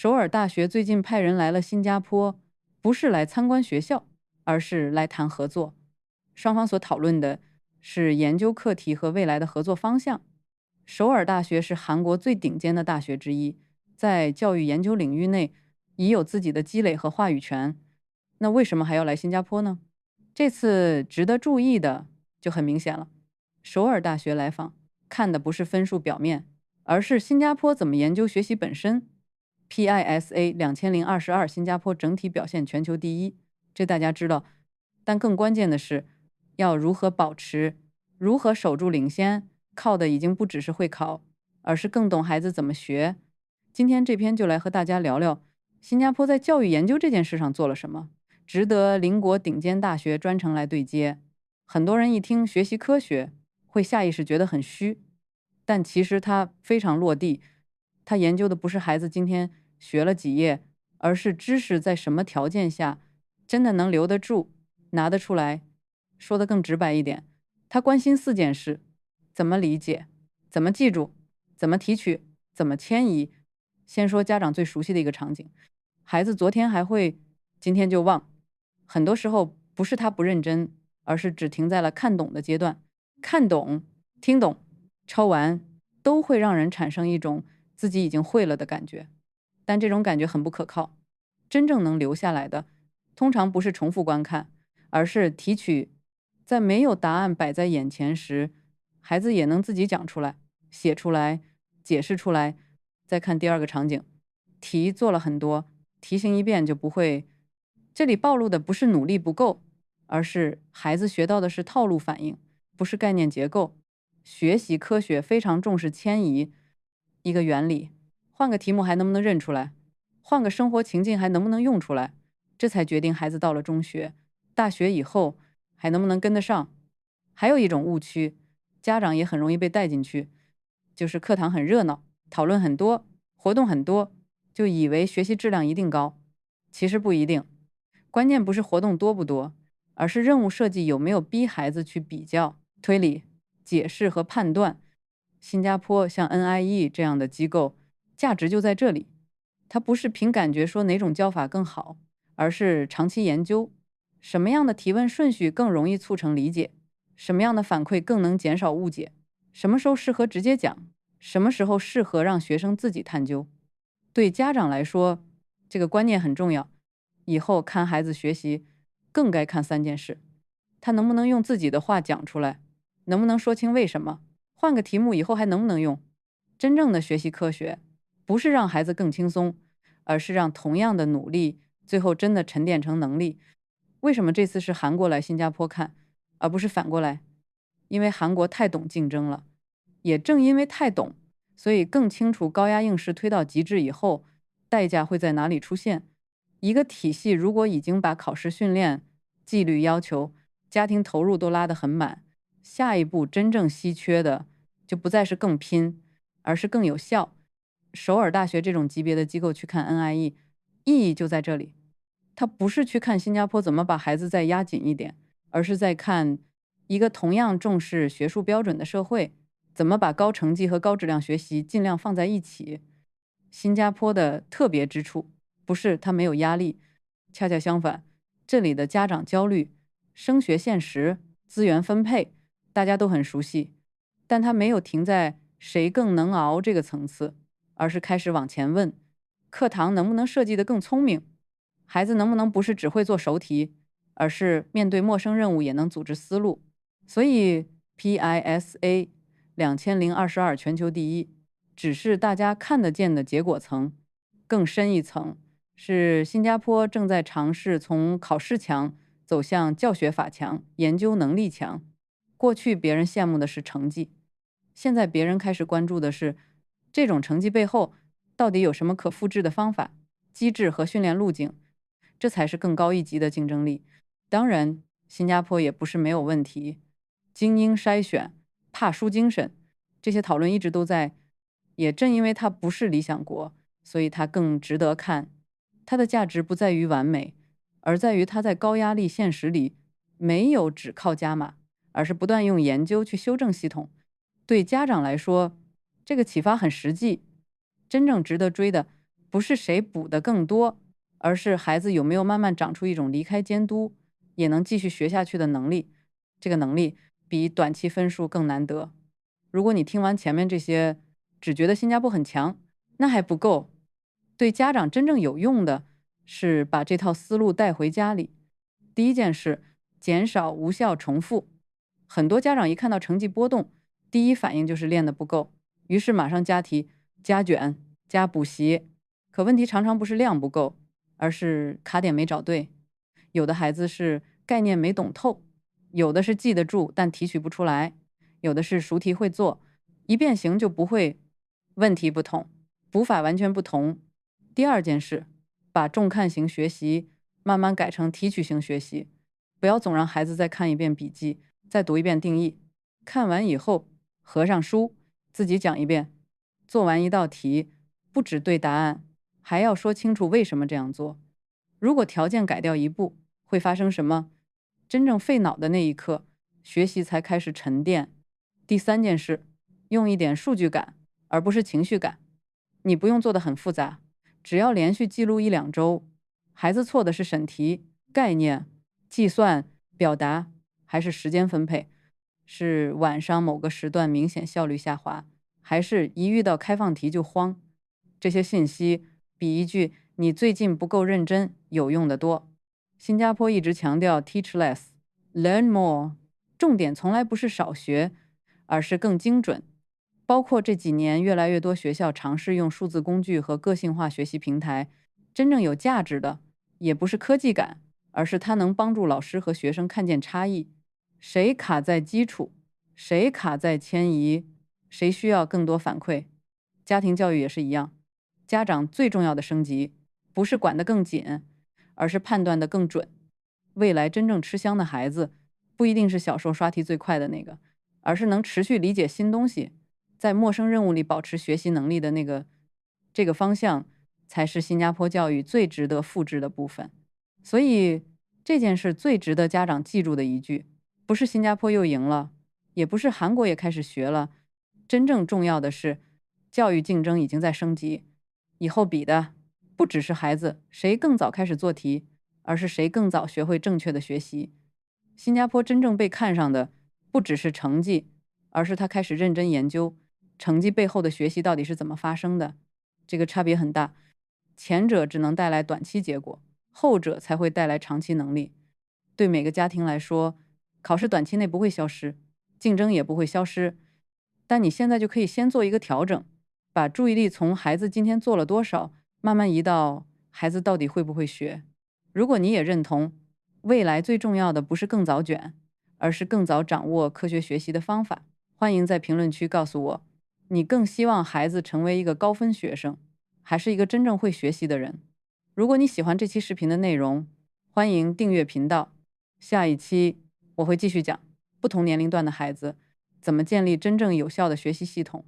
首尔大学最近派人来了新加坡，不是来参观学校，而是来谈合作。双方所讨论的是研究课题和未来的合作方向。首尔大学是韩国最顶尖的大学之一，在教育研究领域内已有自己的积累和话语权。那为什么还要来新加坡呢？这次值得注意的就很明显了。首尔大学来访看的不是分数表面，而是新加坡怎么研究学习本身。PISA 2022新加坡整体表现全球第一，这大家知道。但更关键的是，要如何保持，如何守住领先，靠的已经不只是会考，而是更懂孩子怎么学。今天这篇就来和大家聊聊新加坡在教育研究这件事上做了什么，值得邻国顶尖大学专程来对接。很多人一听学习科学，会下意识觉得很虚，但其实它非常落地。它研究的不是孩子今天学了几页，而是知识在什么条件下真的能留得住、拿得出来。说得更直白一点，他关心4件事：怎么理解，怎么记住，怎么提取，怎么迁移。先说家长最熟悉的一个场景，孩子昨天还会，今天就忘。很多时候不是他不认真，而是只停在了看懂的阶段。看懂、听懂、抄完都会让人产生一种自己已经会了的感觉，但这种感觉很不可靠。真正能留下来的，通常不是重复观看，而是提取。在没有答案摆在眼前时，孩子也能自己讲出来、写出来、解释出来。再看第二个场景，题做了很多，题型一遍就不会。这里暴露的不是努力不够，而是孩子学到的是套路反应，不是概念结构。学习科学非常重视迁移，一个原理，换个题目还能不能认出来，换个生活情境还能不能用出来，这才决定孩子到了中学、大学以后还能不能跟得上。还有一种误区，家长也很容易被带进去，就是课堂很热闹，讨论很多，活动很多，就以为学习质量一定高。其实不一定，关键不是活动多不多，而是任务设计有没有逼孩子去比较、推理、解释和判断。新加坡像 NIE 这样的机构，价值就在这里。它不是凭感觉说哪种教法更好，而是长期研究，什么样的提问顺序更容易促成理解，什么样的反馈更能减少误解，什么时候适合直接讲，什么时候适合让学生自己探究。对家长来说，这个观念很重要。以后看孩子学习，更该看3件事：他能不能用自己的话讲出来，能不能说清为什么，换个题目以后还能不能用。真正的学习科学，不是让孩子更轻松，而是让同样的努力，最后真的沉淀成能力。为什么这次是韩国来新加坡看，而不是反过来？因为韩国太懂竞争了，也正因为太懂，所以更清楚高压应试推到极致以后，代价会在哪里出现。一个体系如果已经把考试训练、纪律要求、家庭投入都拉得很满，下一步真正稀缺的就不再是更拼，而是更有效。首尔大学这种级别的机构去看 NIE， 意义就在这里。它不是去看新加坡怎么把孩子再压紧一点，而是在看一个同样重视学术标准的社会，怎么把高成绩和高质量学习尽量放在一起。新加坡的特别之处，不是它没有压力，恰恰相反，这里的家长焦虑、升学现实、资源分配，大家都很熟悉，但它没有停在谁更能熬这个层次，而是开始往前问：课堂能不能设计得更聪明？孩子能不能不是只会做熟题，而是面对陌生任务也能组织思路？所以 PISA 2022全球第一，只是大家看得见的结果层，更深一层是新加坡正在尝试从考试强走向教学法强、研究能力强。过去别人羡慕的是成绩，现在别人开始关注的是这种成绩背后到底有什么可复制的方法、机制和训练路径，这才是更高一级的竞争力。当然，新加坡也不是没有问题，精英筛选、怕输精神，这些讨论一直都在。也正因为它不是理想国，所以它更值得看。它的价值不在于完美，而在于它在高压力现实里没有只靠加码，而是不断用研究去修正系统。对家长来说，这个启发很实际。真正值得追的不是谁补的更多，而是孩子有没有慢慢长出一种离开监督也能继续学下去的能力。这个能力比短期分数更难得。如果你听完前面这些，只觉得新加坡很强，那还不够。对家长真正有用的是把这套思路带回家里。第一件事，减少无效重复。很多家长一看到成绩波动，第一反应就是练得不够，于是马上加题、加卷、加补习。可问题常常不是量不够，而是卡点没找对。有的孩子是概念没懂透，有的是记得住但提取不出来，有的是熟题会做，一遍行就不会。问题不同，补法完全不同。第二件事，把重看型学习慢慢改成提取型学习，不要总让孩子再看一遍笔记，再读一遍定义。看完以后，合上书，自己讲一遍。做完一道题，不只对答案，还要说清楚为什么这样做。如果条件改掉一步，会发生什么？真正费脑的那一刻，学习才开始沉淀。第三件事，用一点数据感，而不是情绪感。你不用做得很复杂，只要连续记录1-2周，孩子错的是审题、概念、计算、表达，还是时间分配？是晚上某个时段明显效率下滑，还是一遇到开放题就慌？这些信息比一句“你最近不够认真”有用得多。新加坡一直强调 teach less, learn more， 重点从来不是少学，而是更精准。包括这几年越来越多学校尝试用数字工具和个性化学习平台，真正有价值的也不是科技感，而是它能帮助老师和学生看见差异。谁卡在基础，谁卡在迁移，谁需要更多反馈。家庭教育也是一样，家长最重要的升级，不是管得更紧，而是判断得更准。未来真正吃香的孩子，不一定是小时候刷题最快的那个，而是能持续理解新东西，在陌生任务里保持学习能力的那个。这个方向才是新加坡教育最值得复制的部分。所以这件事最值得家长记住的一句，不是新加坡又赢了，也不是韩国也开始学了，真正重要的是教育竞争已经在升级，以后比的不只是孩子谁更早开始做题，而是谁更早学会正确的学习。新加坡真正被看上的不只是成绩，而是他开始认真研究成绩背后的学习到底是怎么发生的。这个差别很大，前者只能带来短期结果，后者才会带来长期能力。对每个家庭来说，考试短期内不会消失，竞争也不会消失，但你现在就可以先做一个调整，把注意力从孩子今天做了多少，慢慢移到孩子到底会不会学。如果你也认同，未来最重要的不是更早卷，而是更早掌握科学学习的方法，欢迎在评论区告诉我，你更希望孩子成为一个高分学生，还是一个真正会学习的人？如果你喜欢这期视频的内容，欢迎订阅频道。下一期我会继续讲不同年龄段的孩子怎么建立真正有效的学习系统。